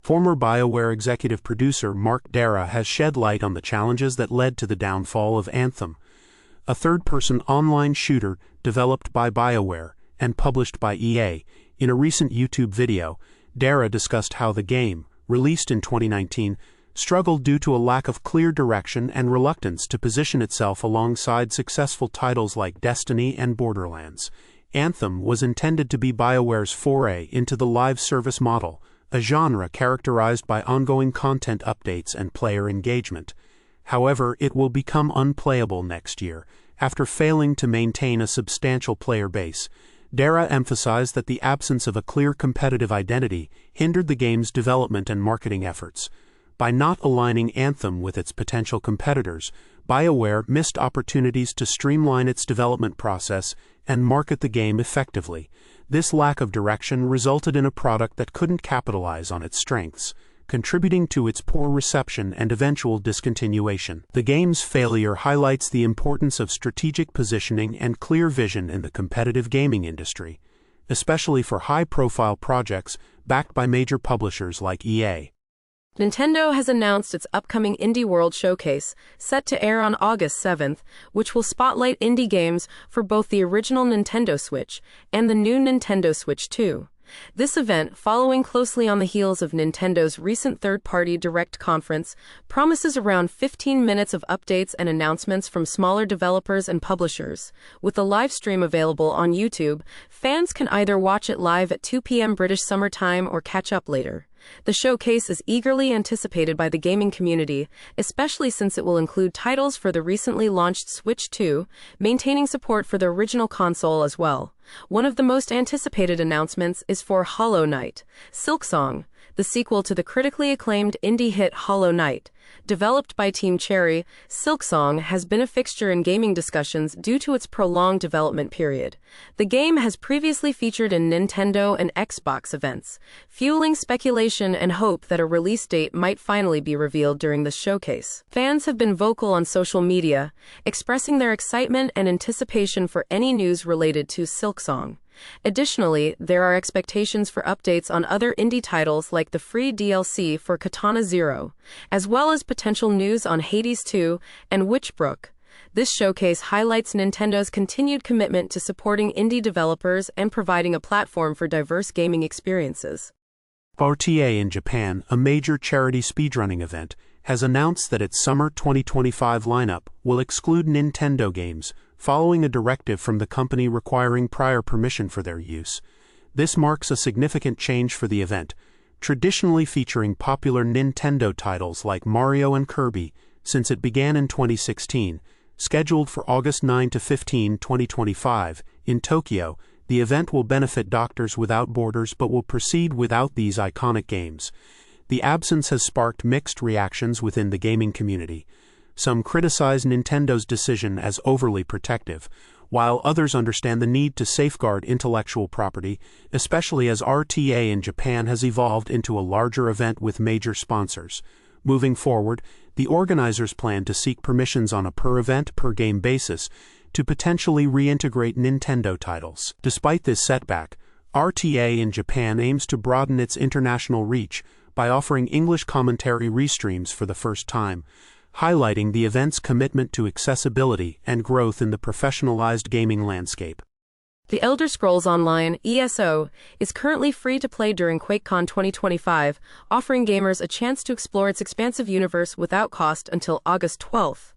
Former BioWare executive producer Mark Darrah has shed light on the challenges that led to the downfall of Anthem, a third-person online shooter developed by BioWare and published by EA. In a recent YouTube video, Darrah discussed how the game, released in 2019, struggled due to a lack of clear direction and reluctance to position itself alongside successful titles like Destiny and Borderlands. Anthem was intended to be BioWare's foray into the live service model, a genre characterized by ongoing content updates and player engagement. However, it will become unplayable next year, after failing to maintain a substantial player base. Darrah emphasized that the absence of a clear competitive identity hindered the game's development and marketing efforts. By not aligning Anthem with its potential competitors, BioWare missed opportunities to streamline its development process and market the game effectively. This lack of direction resulted in a product that couldn't capitalize on its strengths, contributing to its poor reception and eventual discontinuation. The game's failure highlights the importance of strategic positioning and clear vision in the competitive gaming industry, especially for high-profile projects backed by major publishers like EA. Nintendo has announced its upcoming Indie World Showcase, set to air on August 7th, which will spotlight indie games for both the original Nintendo Switch and the new Nintendo Switch 2. This event, following closely on the heels of Nintendo's recent third-party Direct conference, promises around 15 minutes of updates and announcements from smaller developers and publishers. With the live stream available on YouTube, fans can either watch it live at 2 p.m. British Summer Time or catch up later. The showcase is eagerly anticipated by the gaming community, especially since it will include titles for the recently launched Switch 2, maintaining support for the original console as well. One of the most anticipated announcements is for Hollow Knight, Silksong, the sequel to the critically acclaimed indie hit Hollow Knight. Developed by Team Cherry, Silksong has been a fixture in gaming discussions due to its prolonged development period. The game has previously featured in Nintendo and Xbox events, fueling speculation and hope that a release date might finally be revealed during the showcase. Fans have been vocal on social media, expressing their excitement and anticipation for any news related to Silksong. Additionally, there are expectations for updates on other indie titles like the free DLC for Katana Zero, as well as potential news on Hades 2 and Witchbrook. This showcase highlights Nintendo's continued commitment to supporting indie developers and providing a platform for diverse gaming experiences. RTA in Japan, a major charity speedrunning event, has announced that its summer 2025 lineup will exclude Nintendo games, following a directive from the company requiring prior permission for their use. This marks a significant change for the event, traditionally featuring popular Nintendo titles like Mario and Kirby, since it began in 2016. Scheduled for August 9 to 15, 2025, in Tokyo, the event will benefit Doctors Without Borders but will proceed without these iconic games. The absence has sparked mixed reactions within the gaming community. Some criticize Nintendo's decision as overly protective, while others understand the need to safeguard intellectual property, especially as RTA in Japan has evolved into a larger event with major sponsors. Moving forward, the organizers plan to seek permissions on a per-event, per-game basis to potentially reintegrate Nintendo titles. Despite this setback, RTA in Japan aims to broaden its international reach by offering English commentary restreams for the first time, highlighting the event's commitment to accessibility and growth in the professionalized gaming landscape. The Elder Scrolls Online, ESO, is currently free to play during QuakeCon 2025, offering gamers a chance to explore its expansive universe without cost until August 12th.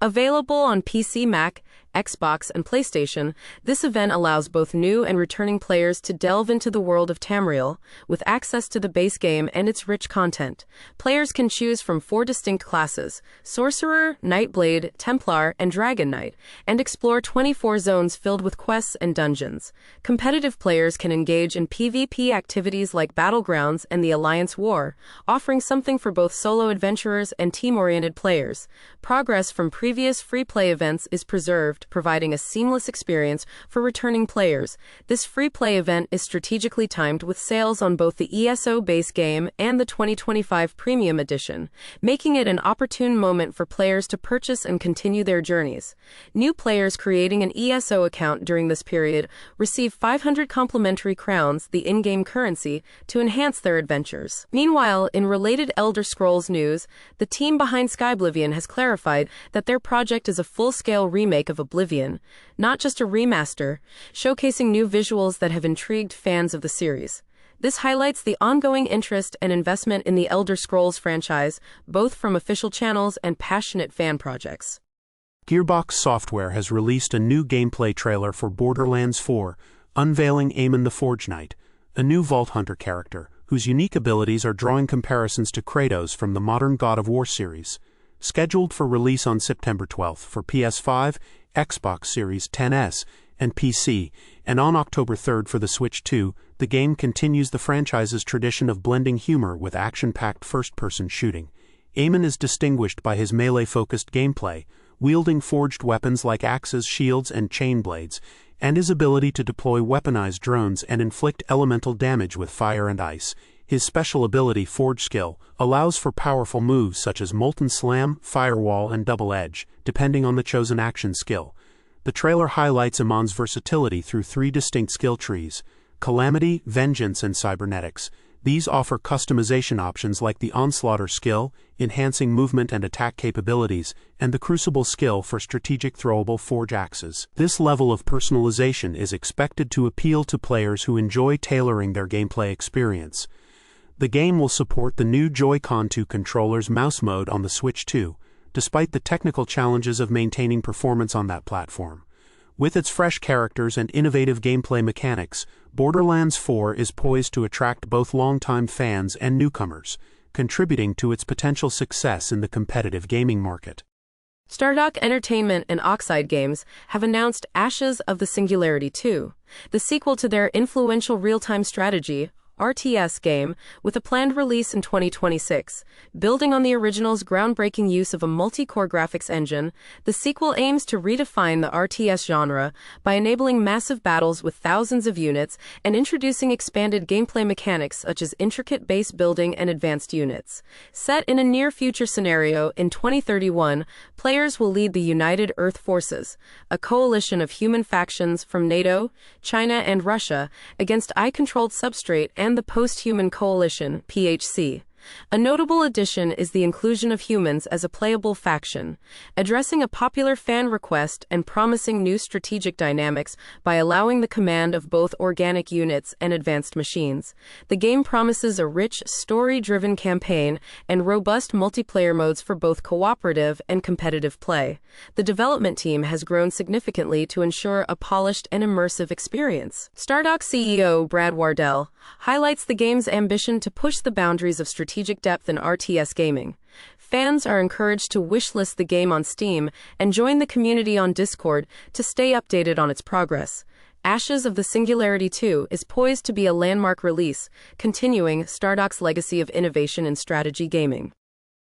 Available on PC, Mac, Xbox, and PlayStation, this event allows both new and returning players to delve into the world of Tamriel, with access to the base game and its rich content. Players can choose from 4 distinct classes: Sorcerer, Nightblade, Templar, and Dragon Knight, and explore 24 zones filled with quests and dungeons. Competitive players can engage in PvP activities like Battlegrounds and the Alliance War, offering something for both solo adventurers and team-oriented players. Progress from previous free-play events is preserved, improved, providing a seamless experience for returning players. This free-play event is strategically timed with sales on both the ESO base game and the 2025 Premium Edition, making it an opportune moment for players to purchase and continue their journeys. New players creating an ESO account during this period receive 500 complimentary crowns, the in-game currency, to enhance their adventures. Meanwhile, in related Elder Scrolls news, the team behind Skyblivion has clarified that their project is a full-scale remake of Oblivion, not just a remaster, showcasing new visuals that have intrigued fans of the series. This highlights the ongoing interest and investment in the Elder Scrolls franchise, both from official channels and passionate fan projects. Gearbox Software has released a new gameplay trailer for Borderlands 4, unveiling Eamon the Forge Knight, a new Vault Hunter character, whose unique abilities are drawing comparisons to Kratos from the modern God of War series. Scheduled for release on September 12th for PS5, Xbox Series XS, and PC, and on October 3rd for the Switch 2, the game continues the franchise's tradition of blending humor with action-packed first-person shooting. Eamon is distinguished by his melee-focused gameplay, wielding forged weapons like axes, shields, and chain blades, and his ability to deploy weaponized drones and inflict elemental damage with fire and ice. His special ability, Forge Skill, allows for powerful moves such as Molten Slam, Firewall, and Double Edge, depending on the chosen action skill. The trailer highlights Eamon's versatility through 3 distinct skill trees: Calamity, Vengeance, and Cybernetics. These offer customization options like the Onslaughter skill, enhancing movement and attack capabilities, and the Crucible skill for strategic throwable forge axes. This level of personalization is expected to appeal to players who enjoy tailoring their gameplay experience. The game will support the new Joy-Con 2 controller's mouse mode on the Switch 2, despite the technical challenges of maintaining performance on that platform. With its fresh characters and innovative gameplay mechanics, Borderlands 4 is poised to attract both longtime fans and newcomers, contributing to its potential success in the competitive gaming market. Stardock Entertainment and Oxide Games have announced Ashes of the Singularity 2, the sequel to their influential real-time strategy RTS game, with a planned release in 2026. Building on the original's groundbreaking use of a multi-core graphics engine, the sequel aims to redefine the RTS genre by enabling massive battles with thousands of units and introducing expanded gameplay mechanics such as intricate base building and advanced units. Set in a near-future scenario in 2031, players will lead the United Earth Forces, a coalition of human factions from NATO, China, and Russia, against eye-controlled substrate and the Post-Human Coalition, PHC. A notable addition is the inclusion of humans as a playable faction, addressing a popular fan request and promising new strategic dynamics by allowing the command of both organic units and advanced machines. The game promises a rich, story-driven campaign and robust multiplayer modes for both cooperative and competitive play. The development team has grown significantly to ensure a polished and immersive experience. Stardock CEO Brad Wardell highlights the game's ambition to push the boundaries of strategic depth in RTS gaming. Fans are encouraged to wishlist the game on Steam and join the community on Discord to stay updated on its progress. Ashes of the Singularity 2 is poised to be a landmark release, continuing Stardock's legacy of innovation in strategy gaming.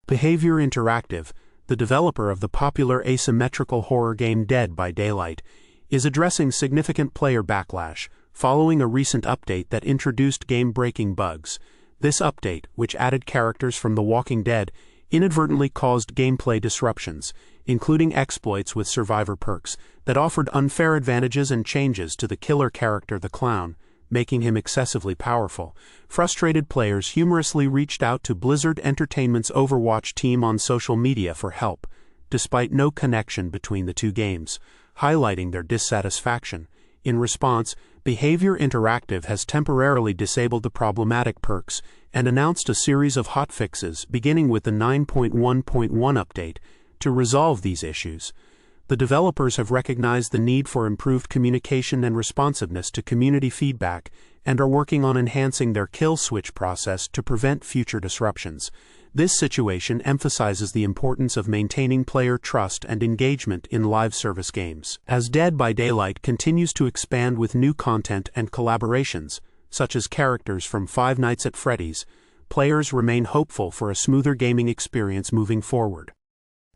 Behavior Interactive, the developer of the popular asymmetrical horror game Dead by Daylight, is addressing significant player backlash following a recent update that introduced game-breaking bugs. This update, which added characters from The Walking Dead, inadvertently caused gameplay disruptions, including exploits with survivor perks that offered unfair advantages and changes to the killer character the Clown, making him excessively powerful. Frustrated players humorously reached out to Blizzard Entertainment's Overwatch team on social media for help, despite no connection between the two games, highlighting their dissatisfaction. In response, Behavior Interactive has temporarily disabled the problematic perks and announced a series of hotfixes, beginning with the 9.1.1 update, to resolve these issues. The developers have recognized the need for improved communication and responsiveness to community feedback and are working on enhancing their kill switch process to prevent future disruptions. This situation emphasizes the importance of maintaining player trust and engagement in live service games. As Dead by Daylight continues to expand with new content and collaborations, such as characters from Five Nights at Freddy's, players remain hopeful for a smoother gaming experience moving forward.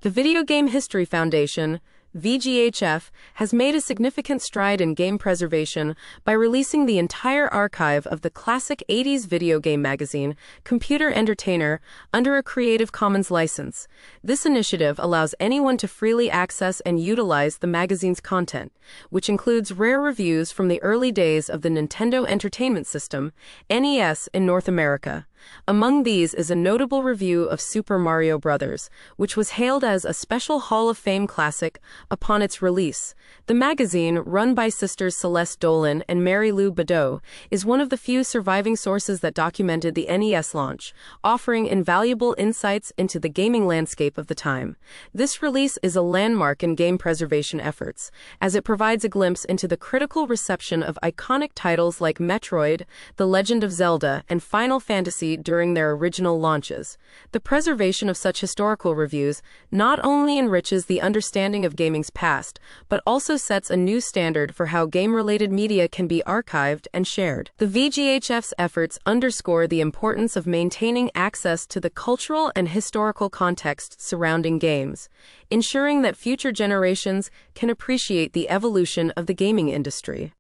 The Video Game History Foundation, VGHF, has made a significant stride in game preservation by releasing the entire archive of the classic 80s video game magazine, Computer Entertainer, under a Creative Commons license. This initiative allows anyone to freely access and utilize the magazine's content, which includes rare reviews from the early days of the Nintendo Entertainment System, NES, in North America. Among these is a notable review of Super Mario Bros., which was hailed as a special Hall of Fame classic upon its release. The magazine, run by sisters Celeste Dolan and Mary Lou Badeau, is one of the few surviving sources that documented the NES launch, offering invaluable insights into the gaming landscape of the time. This release is a landmark in game preservation efforts, as it provides a glimpse into the critical reception of iconic titles like Metroid, The Legend of Zelda, and Final Fantasy during their original launches. The preservation of such historical reviews not only enriches the understanding of gaming's past, but also sets a new standard for how game-related media can be archived and shared. The VGHF's efforts underscore the importance of maintaining access to the cultural and historical context surrounding games, ensuring that future generations can appreciate the evolution of the gaming industry.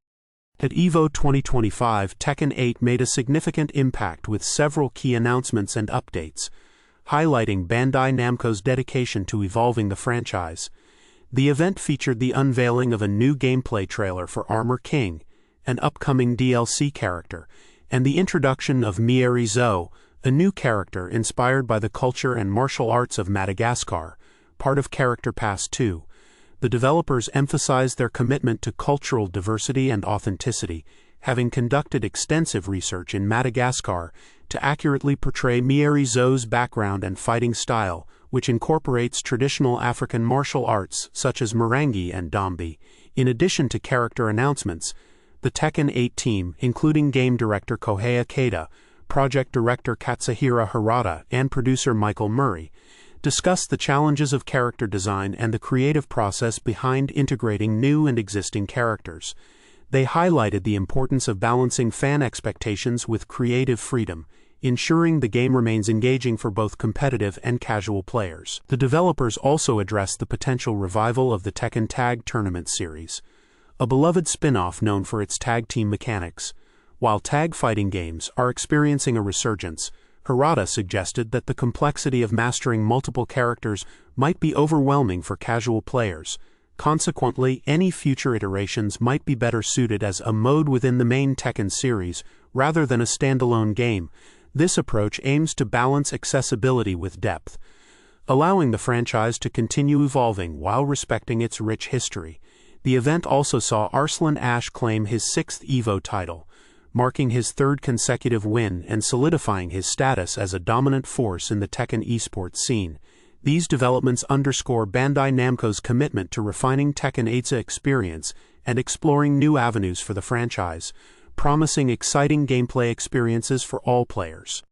At EVO 2025, Tekken 8 made a significant impact with several key announcements and updates, highlighting Bandai Namco's dedication to evolving the franchise. The event featured the unveiling of a new gameplay trailer for Armor King, an upcoming DLC character, and the introduction of Mieri Zo, a new character inspired by the culture and martial arts of Madagascar, part of Character Pass 2. The developers emphasized their commitment to cultural diversity and authenticity, having conducted extensive research in Madagascar to accurately portray Mieri Zo's background and fighting style, which incorporates traditional African martial arts such as Morangi and Dombi. In addition to character announcements, the Tekken 8 team, including game director Kohei Ikeda, project director Katsuhira Harada, and producer Michael Murray, discussed the challenges of character design and the creative process behind integrating new and existing characters. They highlighted the importance of balancing fan expectations with creative freedom, ensuring the game remains engaging for both competitive and casual players. The developers also addressed the potential revival of the Tekken Tag Tournament series, a beloved spin-off known for its tag team mechanics. While tag fighting games are experiencing a resurgence, Harada suggested that the complexity of mastering multiple characters might be overwhelming for casual players. Consequently, any future iterations might be better suited as a mode within the main Tekken series rather than a standalone game. This approach aims to balance accessibility with depth, allowing the franchise to continue evolving while respecting its rich history. The event also saw Arslan Ash claim his 6th EVO title, marking his 3rd consecutive win and solidifying his status as a dominant force in the Tekken esports scene. These developments underscore Bandai Namco's commitment to refining Tekken 8's experience and exploring new avenues for the franchise, promising exciting gameplay experiences for all players.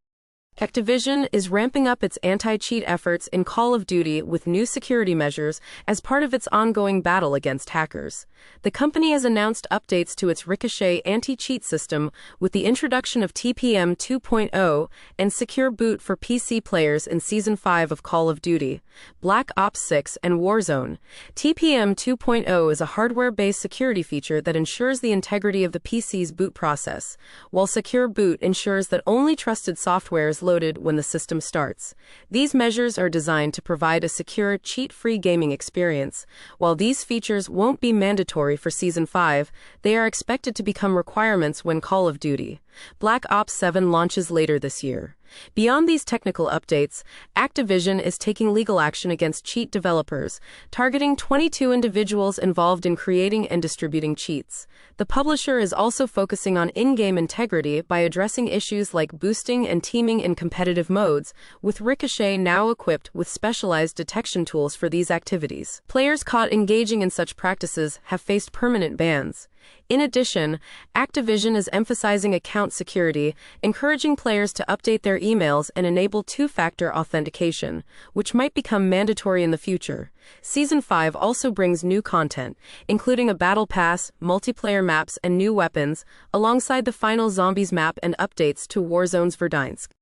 Activision is ramping up its anti-cheat efforts in Call of Duty with new security measures as part of its ongoing battle against hackers. The company has announced updates to its Ricochet anti-cheat system with the introduction of TPM 2.0 and Secure Boot for PC players in Season 5 of Call of Duty, Black Ops 6, and Warzone. TPM 2.0 is a hardware-based security feature that ensures the integrity of the PC's boot process, while Secure Boot ensures that only trusted software is loaded when the system starts. These measures are designed to provide a secure, cheat-free gaming experience. While these features won't be mandatory for Season 5, they are expected to become requirements when Call of Duty Black Ops 7 launches later this year. Beyond these technical updates, Activision is taking legal action against cheat developers, targeting 22 individuals involved in creating and distributing cheats. The publisher is also focusing on in-game integrity by addressing issues like boosting and teaming in competitive modes, with Ricochet now equipped with specialized detection tools for these activities. Players caught engaging in such practices have faced permanent bans. In addition, Activision is emphasizing account security, encouraging players to update their emails and enable two-factor authentication, which might become mandatory in the future. Season 5 also brings new content, including a battle pass, multiplayer maps, and new weapons, alongside the final Zombies map and updates to Warzone's Verdansk.